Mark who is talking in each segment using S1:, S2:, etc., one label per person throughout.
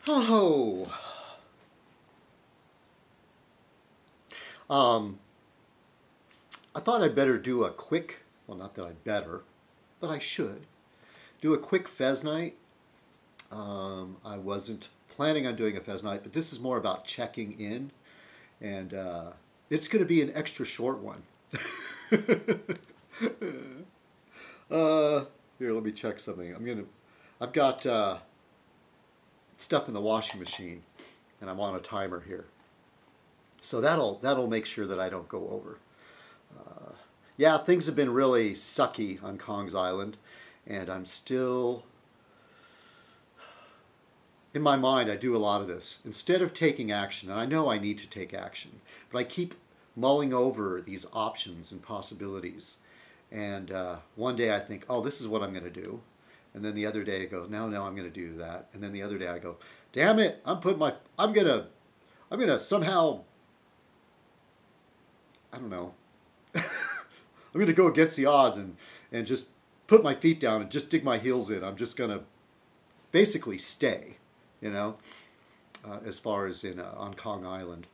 S1: Oh, um, I thought I'd better do a quick, well, not that I'd better, but I should do a quick Fez night. I wasn't planning on doing a Fez night, but this is more about checking in, and it's going to be an extra short one. Here, let me check something. I've got stuff in the washing machine, and I'm on a timer here, so that'll make sure that I don't go over. Yeah, things have been really sucky on Kong's Island, and I'm still, in my mind, I do a lot of this. Instead of taking action, and I know I need to take action, but I keep mulling over these options and possibilities. And one day I think, oh, this is what I'm going to do. And then the other day I go, no, I'm going to do that. And then the other day I go, damn it, I'm going to somehow, I don't know, I'm going to go against the odds and just put my feet down and just dig my heels in. I'm just going to basically stay, as far as on Kong Island.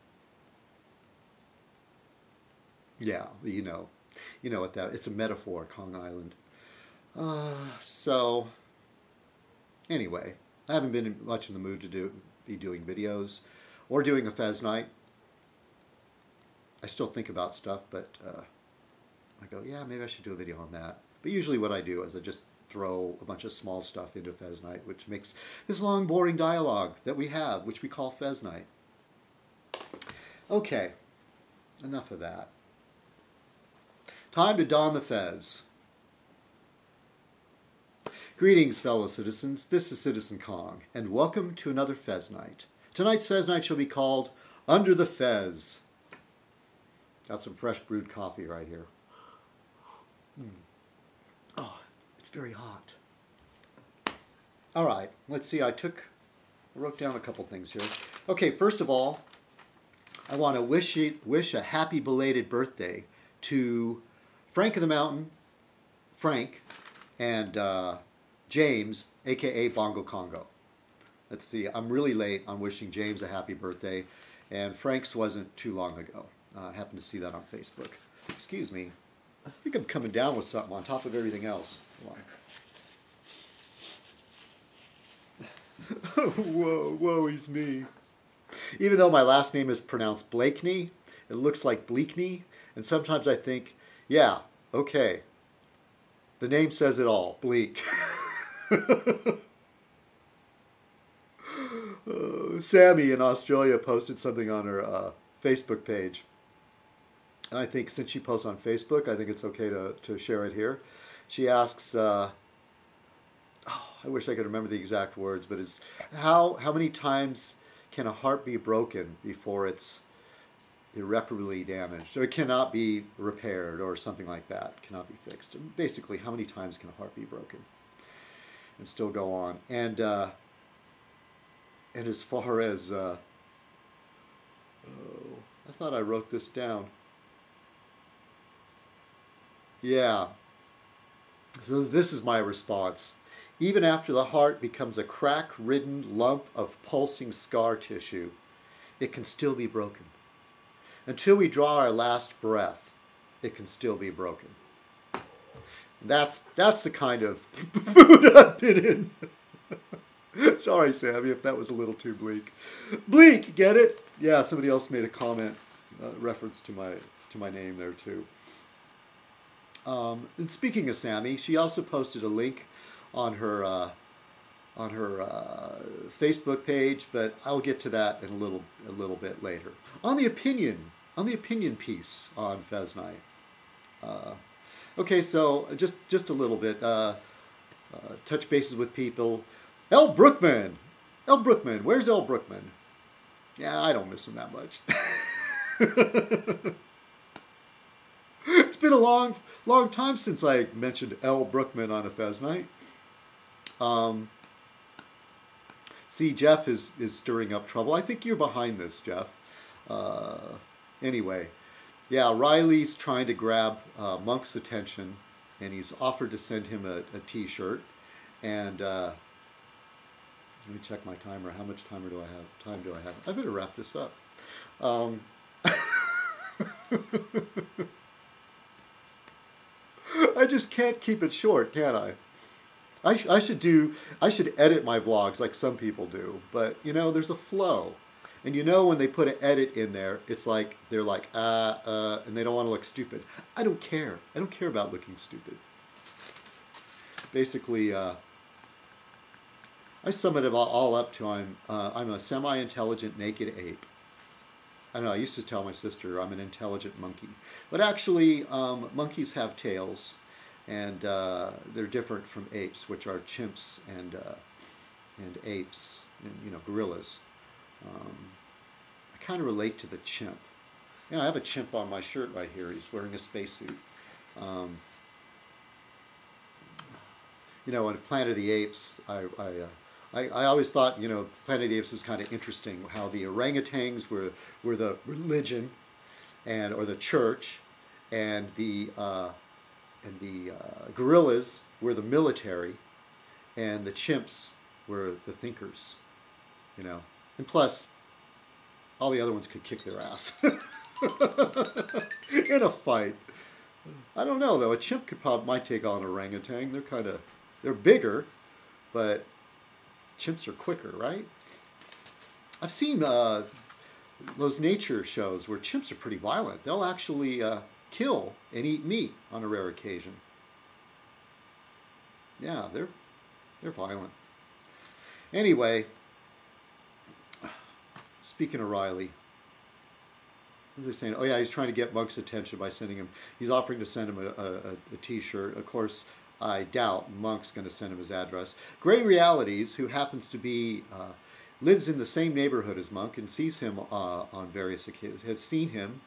S1: Yeah, you know what that, it's a metaphor, Kong Island. So anyway, I haven't been much in the mood to be doing videos or doing a Fez night. I still think about stuff, but I go, yeah, maybe I should do a video on that. But usually what I do is I just throw a bunch of small stuff into Fez night, which makes this long, boring dialogue that we have, which we call Fez night. Okay, enough of that. Time to don the fez. Greetings, fellow citizens. This is Citizen Kong, and welcome to another Fez night. Tonight's Fez night shall be called Under the Fez. Got some fresh brewed coffee right here. Oh, it's very hot. All right, let's see. I wrote down a couple things here. Okay, first of all, I want to wish a happy belated birthday to Frank of the Mountain, Frank, and James, aka Bongo Congo. Let's see, I'm really late on wishing James a happy birthday, and Frank's wasn't too long ago. I happened to see that on Facebook. Excuse me, I think I'm coming down with something on top of everything else. Whoa, he's me. Even though my last name is pronounced Blakeney, it looks like Bleakney, and sometimes I think, yeah, okay. The name says it all, Bleak. Sammy in Australia posted something on her Facebook page. And I think since she posts on Facebook, I think it's okay to share it here. She asks, I wish I could remember the exact words, but it's how many times can a heart be broken before it's irreparably damaged, or it cannot be repaired, or something like that, cannot be fixed. Basically, how many times can a heart be broken and still go on? And as far as I thought I wrote this down. Yeah. So this is my response. Even after the heart becomes a crack-ridden lump of pulsing scar tissue, it can still be broken. Until we draw our last breath, it can still be broken. That's the kind of mood I've been in. Sorry, Sammy, if that was a little too bleak. Bleak, get it? Yeah, somebody else made a comment, reference to my name there too. And speaking of Sammy, she also posted a link on her Facebook page, but I'll get to that in a little bit later. On the opinion piece on Fez Night. Okay, so just a little bit. Touch bases with people. El Brookman, where's El Brookman? Yeah, I don't miss him that much. It's been a long time since I mentioned El Brookman on a Fez Night. See, Jeff is stirring up trouble. I think you're behind this, Jeff. Anyway, yeah, Riley's trying to grab Monk's attention, and he's offered to send him a t-shirt. And Let me check my timer. How much timer do I have? Time do I have? I better wrap this up. Um, I just can't keep it short, can I? I should edit my vlogs like some people do, but you know, there's a flow. And you know when they put an edit in there, it's like, they're like, and they don't want to look stupid. I don't care. I don't care about looking stupid. Basically, I sum it all up to I'm a semi-intelligent naked ape. I don't know, I used to tell my sister I'm an intelligent monkey. But actually, monkeys have tails, and they're different from apes, which are chimps and apes, and, you know, gorillas. I kind of relate to the chimp. You know, I have a chimp on my shirt right here. He's wearing a spacesuit. You know, in Planet of the Apes, I always thought, you know, Planet of the Apes is kind of interesting. How the orangutans were the religion, or the church, and the gorillas were the military, and the chimps were the thinkers. You know, and plus, all the other ones could kick their ass in a fight. I don't know though. A chimp might take on an orangutan. They're bigger, but chimps are quicker, right? I've seen those nature shows where chimps are pretty violent. They'll actually kill and eat meat on a rare occasion. Yeah, they're violent. Anyway, speaking of Riley, what was I saying? Oh yeah, he's trying to get Monk's attention by sending him. He's offering to send him a T-shirt. Of course, I doubt Monk's going to send him his address. Gray Realities, who happens to be lives in the same neighborhood as Monk and sees him on various occasions, has seen him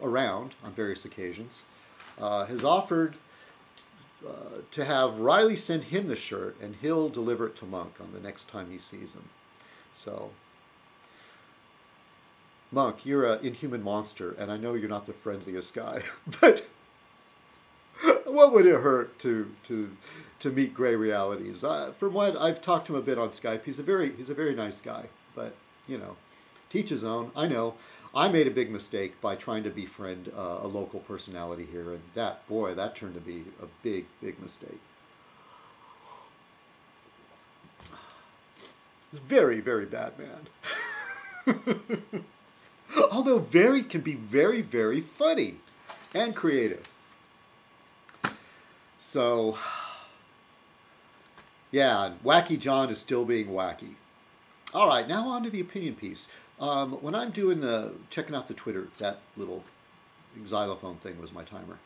S1: around on various occasions, has offered to have Riley send him the shirt, and he'll deliver it to Monk on the next time he sees him. So, Monk, you're an inhuman monster, and I know you're not the friendliest guy, but what would it hurt to meet Gray Realities? From what I've talked to him a bit on Skype, he's a very nice guy. But you know, teach his own. I know I made a big mistake by trying to befriend a local personality here, and that turned to be a big mistake. He's a very bad man. Although can be very funny and creative. So, yeah, Wacky John is still being wacky. All right, now on to the opinion piece. When I'm doing checking out the Twitter, that little xylophone thing was my timer.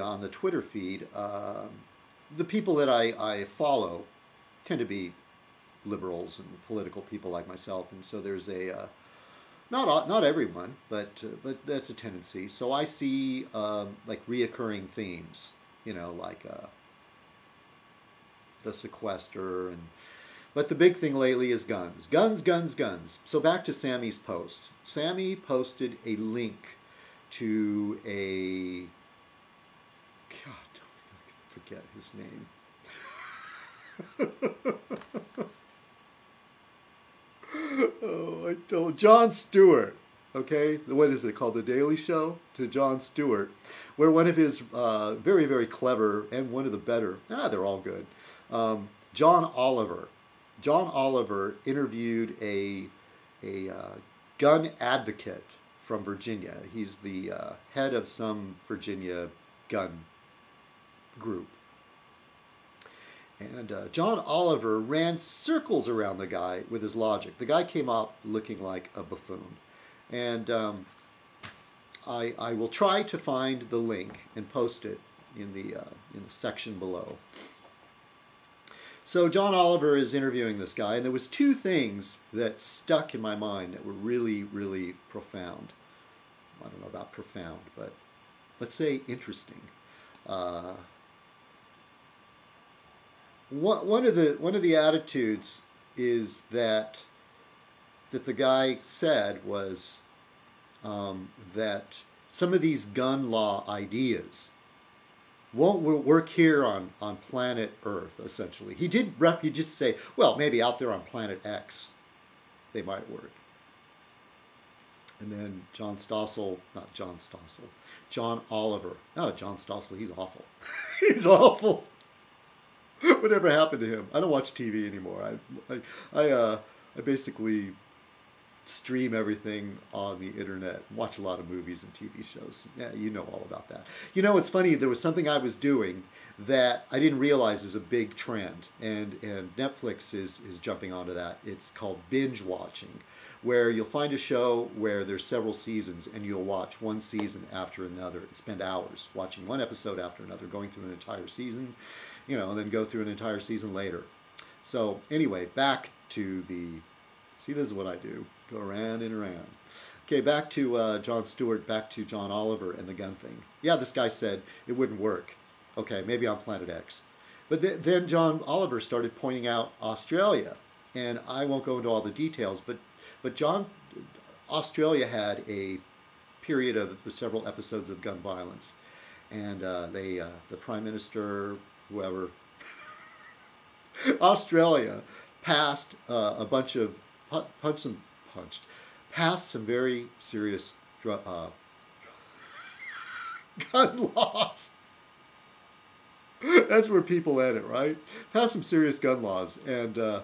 S1: On the Twitter feed, the people that I follow tend to be liberals and political people like myself, and so there's a not everyone, but that's a tendency. So I see like reoccurring themes. You know, like the sequester, but the big thing lately is guns. Guns. So back to Sammy's post. Sammy posted a link to God, I forget his name. Oh, I told Jon Stewart. Okay, what is it called? The Daily Show? To Jon Stewart, where one of his very clever and one of the better, they're all good, John Oliver interviewed a gun advocate from Virginia. He's the head of some Virginia gun group. And John Oliver ran circles around the guy with his logic. The guy came up looking like a buffoon. And I will try to find the link and post it in the section below. So John Oliver is interviewing this guy, and there was two things that stuck in my mind that were really profound. I don't know about profound, but let's say interesting. One of the attitudes is that the guy said was that some of these gun law ideas won't work here on planet Earth, essentially. He did he just say, well, maybe out there on planet X, they might work. And then John Stossel, not John Stossel, John Oliver. No, John Stossel, he's awful. He's awful. Whatever happened to him? I don't watch TV anymore. I basically stream everything on the internet, watch a lot of movies and TV shows. Yeah, you know all about that. You know, it's funny, there was something I was doing that I didn't realize is a big trend, and Netflix is jumping onto that. It's called binge watching, where you'll find a show where there's several seasons and you'll watch one season after another and spend hours watching one episode after another, going through an entire season, you know, and then go through an entire season later. So anyway, back to the, see, this is what I do. Go around and around. Okay, back to Jon Stewart, back to John Oliver and the gun thing. Yeah, this guy said it wouldn't work. Okay, maybe on Planet X. But then John Oliver started pointing out Australia. And I won't go into all the details, but Australia had a period of several episodes of gun violence. And the Prime Minister, whoever, Australia passed a bunch of, passed some very serious gun laws. That's where people at it, right? Passed some serious gun laws. And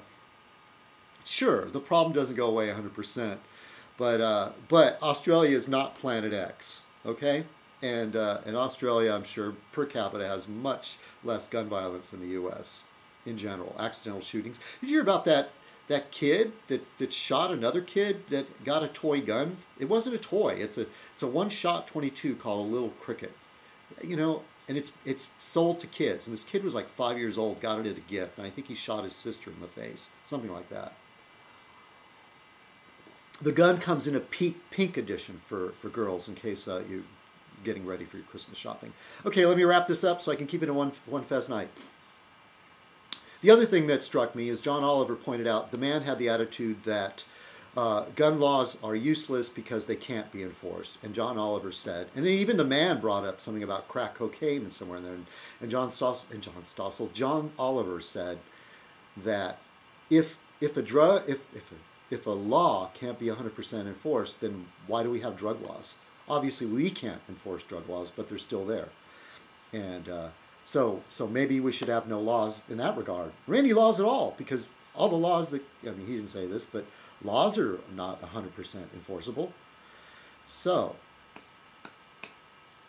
S1: sure, the problem doesn't go away 100%. But Australia is not Planet X, okay? And Australia, I'm sure, per capita has much less gun violence than the U.S. in general. Accidental shootings. Did you hear about that kid that shot another kid that got a toy gun? It wasn't a toy. It's a one-shot .22 called a Little Cricket. You know, and it's sold to kids. And this kid was like 5 years old, got it as a gift, and I think he shot his sister in the face, something like that. The gun comes in a pink edition for girls, in case you're getting ready for your Christmas shopping. Okay, let me wrap this up so I can keep it in one Fez night. The other thing that struck me is John Oliver pointed out the man had the attitude that gun laws are useless because they can't be enforced. And John Oliver said, and then even the man brought up something about crack cocaine and somewhere in there. And John Oliver said that if a law can't be 100% enforced, then why do we have drug laws? Obviously, we can't enforce drug laws, but they're still there. And so maybe we should have no laws in that regard, or any laws at all, because all the laws that, I mean, he didn't say this, but laws are not 100% enforceable. So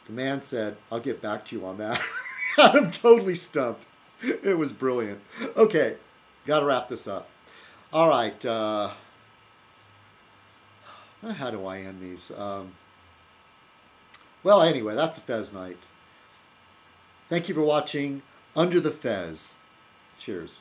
S1: the man said, I'll get back to you on that. I'm totally stumped. It was brilliant. Okay, got to wrap this up. All right. How do I end these? Well, anyway, that's a Fez night. Thank you for watching Under the Fez. Cheers.